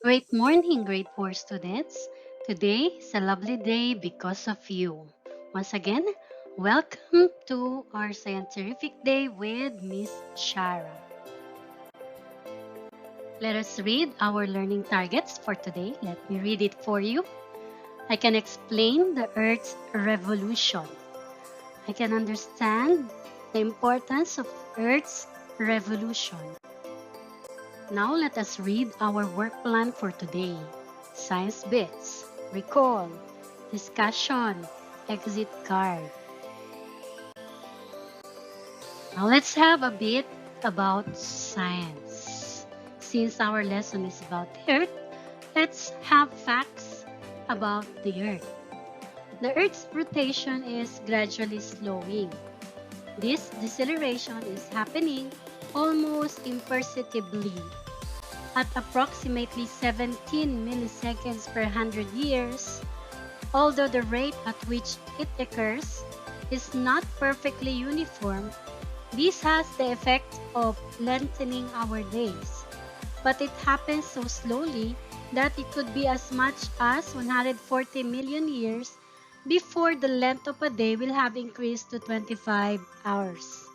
Great morning, grade 4 students. Today is a lovely day because of you. Once again, welcome to our scientific day with Miss Shara. Let us read our learning targets for today. Let me read it for you. I can explain the Earth's revolution. I can understand the importance of Earth's revolution. Now let us read our work plan for today. Science bits, recall, discussion, exit card. Now let's have a bit about science. Since our lesson is about the Earth, let's have facts about the Earth. The Earth's rotation is gradually slowing. This deceleration is happening almost imperceptibly at approximately 17 milliseconds per 100 years. Although the rate at which it occurs is not perfectly uniform, this has the effect of lengthening our days. But it happens so slowly that it could be as much as 140 million years before the length of a day will have increased to 25 hours.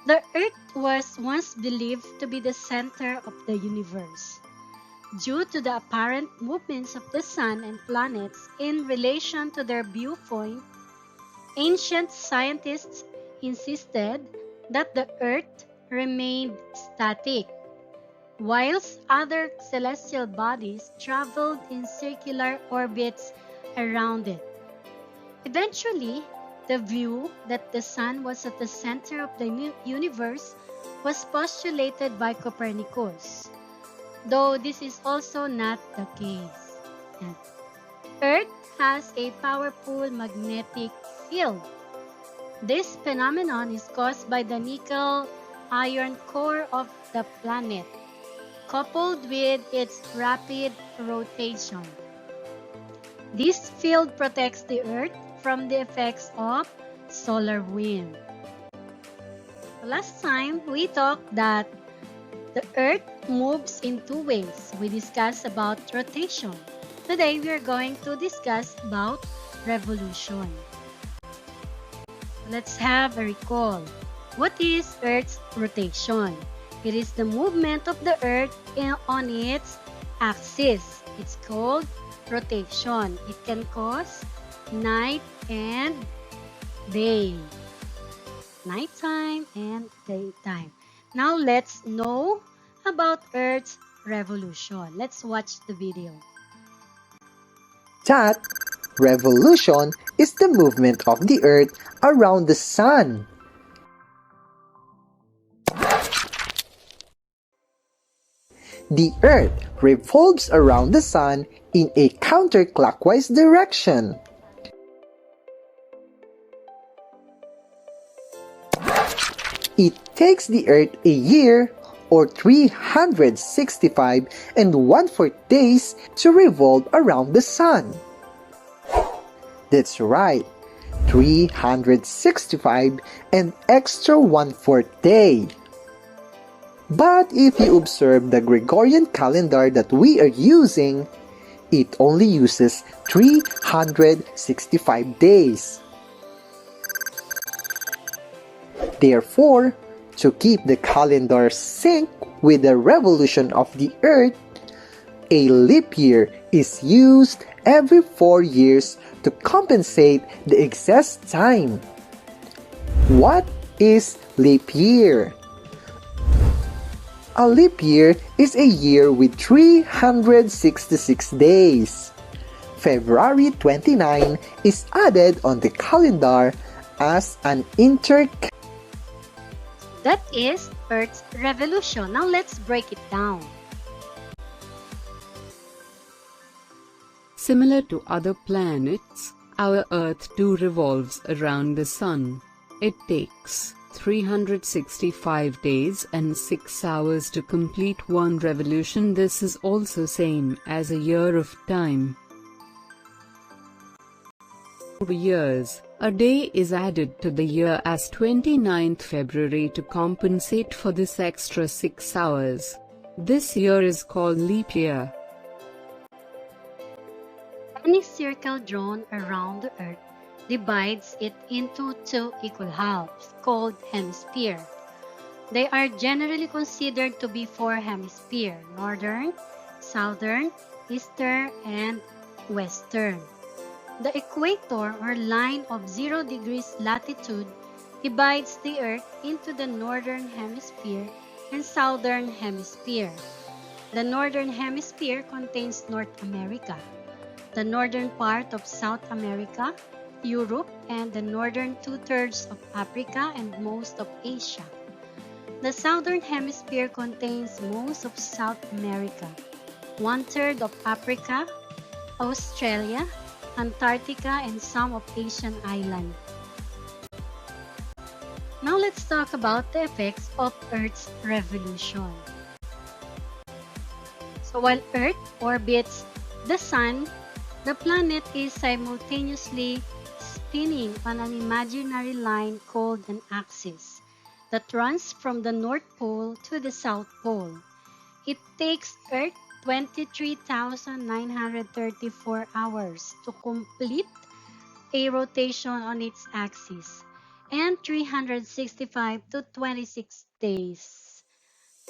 The Earth was once believed to be the center of the universe. Due to the apparent movements of the Sun and planets in relation to their viewpoint, ancient scientists insisted that the Earth remained static, whilst other celestial bodies traveled in circular orbits around it. Eventually, the view that the Sun was at the center of the universe was postulated by Copernicus, though this is also not the case. Earth has a powerful magnetic field. This phenomenon is caused by the nickel-iron core of the planet, coupled with its rapid rotation. This field protects the Earth from the effects of solar wind. Last time, we talked that the Earth moves in two ways. We discussed about rotation. Today, we are going to discuss about revolution. Let's have a recall. What is Earth's rotation? It is the movement of the Earth on its axis. It's called rotation. It can cause night and day. Nighttime and daytime. Now let's know about Earth's revolution. Let's watch the video. That revolution is the movement of the Earth around the Sun. The Earth revolves around the Sun in a counterclockwise direction. It takes the Earth a year, or 365 and 1/4 days, to revolve around the Sun. That's right, 365 and extra 1/4 day. But if you observe the Gregorian calendar that we are using, it only uses 365 days. Therefore, to keep the calendar sync with the revolution of the Earth, a leap year is used every 4 years to compensate the excess time. What is leap year? A leap year is a year with 366 days. February 29 is added on the calendar as an That is Earth's revolution. Now let's break it down. Similar to other planets, our Earth too revolves around the Sun. It takes 365 days and 6 hours to complete one revolution. This is also same as a year of time. Years. A day is added to the year as 29th February to compensate for this extra 6 hours. This year is called leap year. Any circle drawn around the Earth divides it into two equal halves, called hemispheres. They are generally considered to be four hemispheres: northern, southern, eastern, and western. The equator or line of 0 degrees latitude divides the Earth into the northern hemisphere and southern hemisphere. The northern hemisphere contains North America, the northern part of South America, Europe, and the northern two-thirds of Africa and most of Asia. The southern hemisphere contains most of South America, one-third of Africa, Australia, Antarctica, and some of Asian islands. Now let's talk about the effects of Earth's revolution. So while Earth orbits the Sun, the planet is simultaneously spinning on an imaginary line called an axis that runs from the North Pole to the South Pole. It takes Earth 23,934 hours to complete a rotation on its axis and 365 to 26 days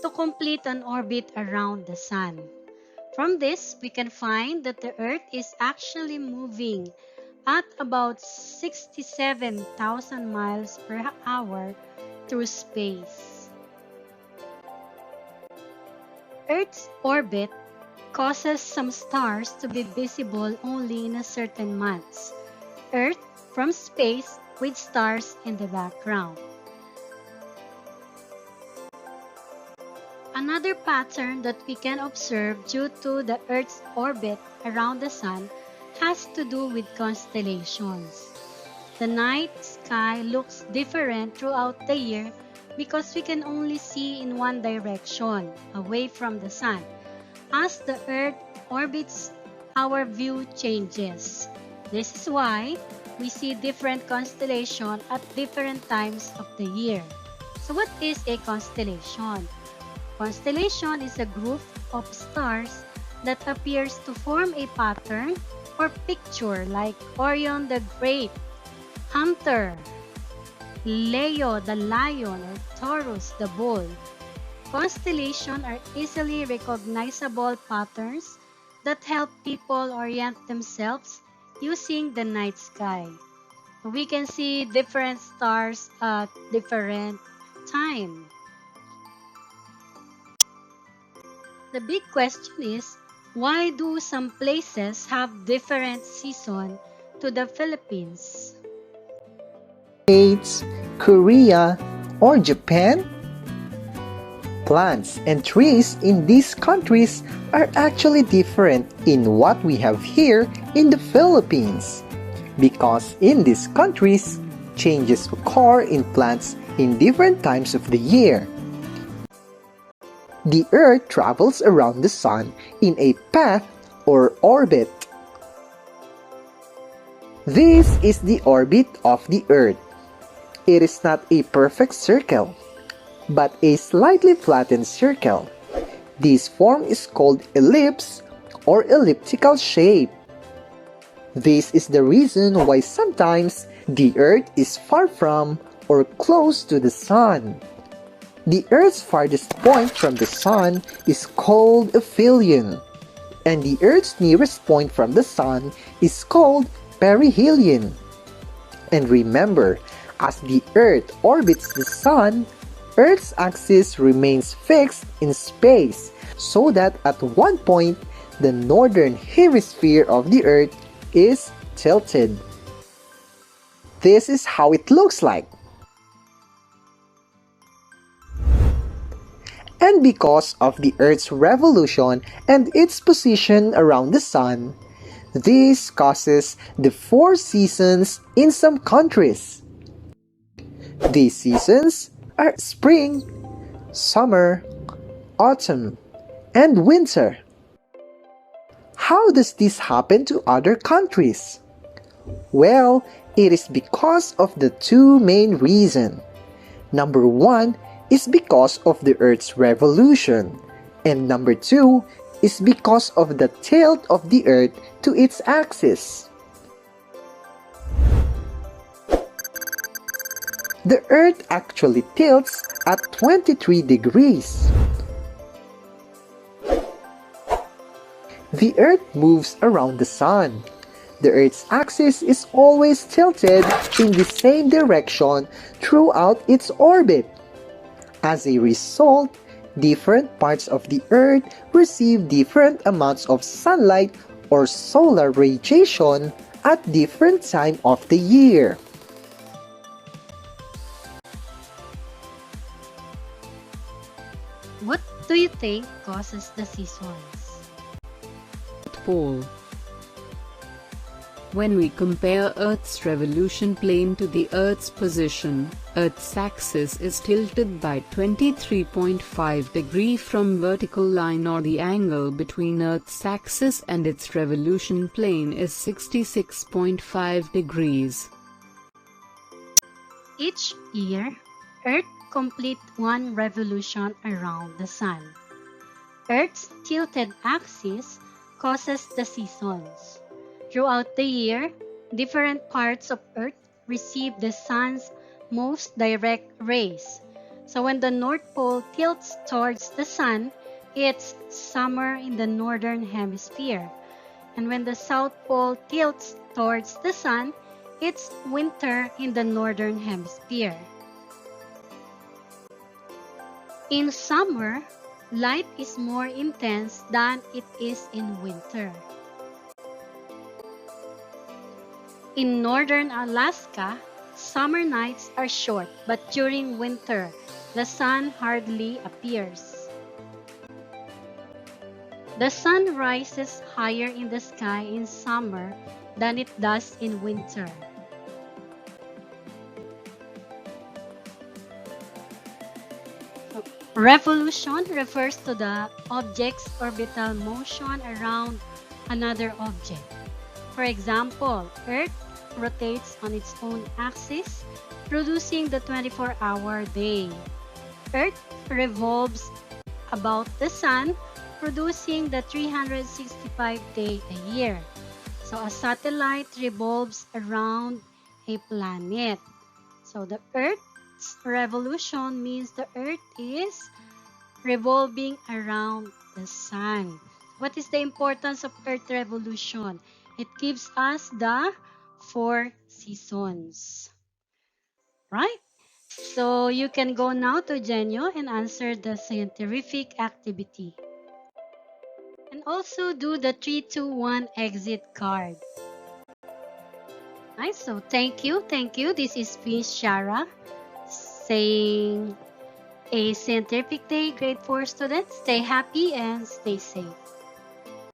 to complete an orbit around the Sun. From this, we can find that the Earth is actually moving at about 67,000 miles per hour through space. Earth's orbit causes some stars to be visible only in a certain months. Earth from space with stars in the background. Another pattern that we can observe due to the Earth's orbit around the Sun has to do with constellations. The night sky looks different throughout the year because we can only see in one direction, away from the Sun. As the Earth orbits, our view changes. This is why we see different constellations at different times of the year. So what is a constellation? Constellation is a group of stars that appears to form a pattern or picture like Orion the Great, Hunter, Leo the Lion, or Taurus the Bull. Constellations are easily recognizable patterns that help people orient themselves using the night sky. We can see different stars at different times. The big question is, why do some places have different seasons to the Philippines? States, Korea, or Japan? Plants and trees in these countries are actually different in what we have here in the Philippines, because in these countries, changes occur in plants in different times of the year. The Earth travels around the Sun in a path or orbit. This is the orbit of the Earth. It is not a perfect circle, but a slightly flattened circle. This form is called ellipse or elliptical shape. This is the reason why sometimes the Earth is far from or close to the Sun. The Earth's farthest point from the Sun is called aphelion, and the Earth's nearest point from the Sun is called perihelion. And remember, as the Earth orbits the Sun, Earth's axis remains fixed in space, so that at one point, the northern hemisphere of the Earth is tilted. This is how it looks like. And because of the Earth's revolution and its position around the Sun, this causes the 4 seasons in some countries. These seasons are spring, summer, autumn, and winter. How does this happen to other countries? Well, it is because of the 2 main reasons. Number 1 is because of the Earth's revolution, and number 2 is because of the tilt of the Earth to its axis. The Earth actually tilts at 23 degrees. The Earth moves around the Sun. The Earth's axis is always tilted in the same direction throughout its orbit. As a result, different parts of the Earth receive different amounts of sunlight or solar radiation at different times of the year. What do you think causes the seasons? Pole. When we compare Earth's revolution plane to the Earth's position, Earth's axis is tilted by 23.5 degrees from vertical line, or the angle between Earth's axis and its revolution plane is 66.5 degrees. Each year, Earth completes one revolution around the Sun. Earth's tilted axis causes the seasons. Throughout the year, different parts of Earth receive the Sun's most direct rays. So when the North Pole tilts towards the Sun, it's summer in the Northern Hemisphere. And when the South Pole tilts towards the Sun, it's winter in the Northern Hemisphere. In summer, light is more intense than it is in winter. In northern Alaska, summer nights are short, but during winter, the sun hardly appears. The sun rises higher in the sky in summer than it does in winter. Revolution refers to the object's orbital motion around another object. For example, Earth rotates on its own axis, producing the 24-hour day. Earth revolves about the Sun, producing the 365-day a year. So a satellite revolves around a planet. So the Earth's revolution means the Earth is revolving around the Sun. What is the importance of Earth revolution? It gives us the 4 seasons. Right? So you can go now to Genyo and answer the scientific activity. And also do the 3-2-1 exit card. Right, so thank you. This is Miss Shara saying a scientific day, grade 4 students. Stay happy and stay safe.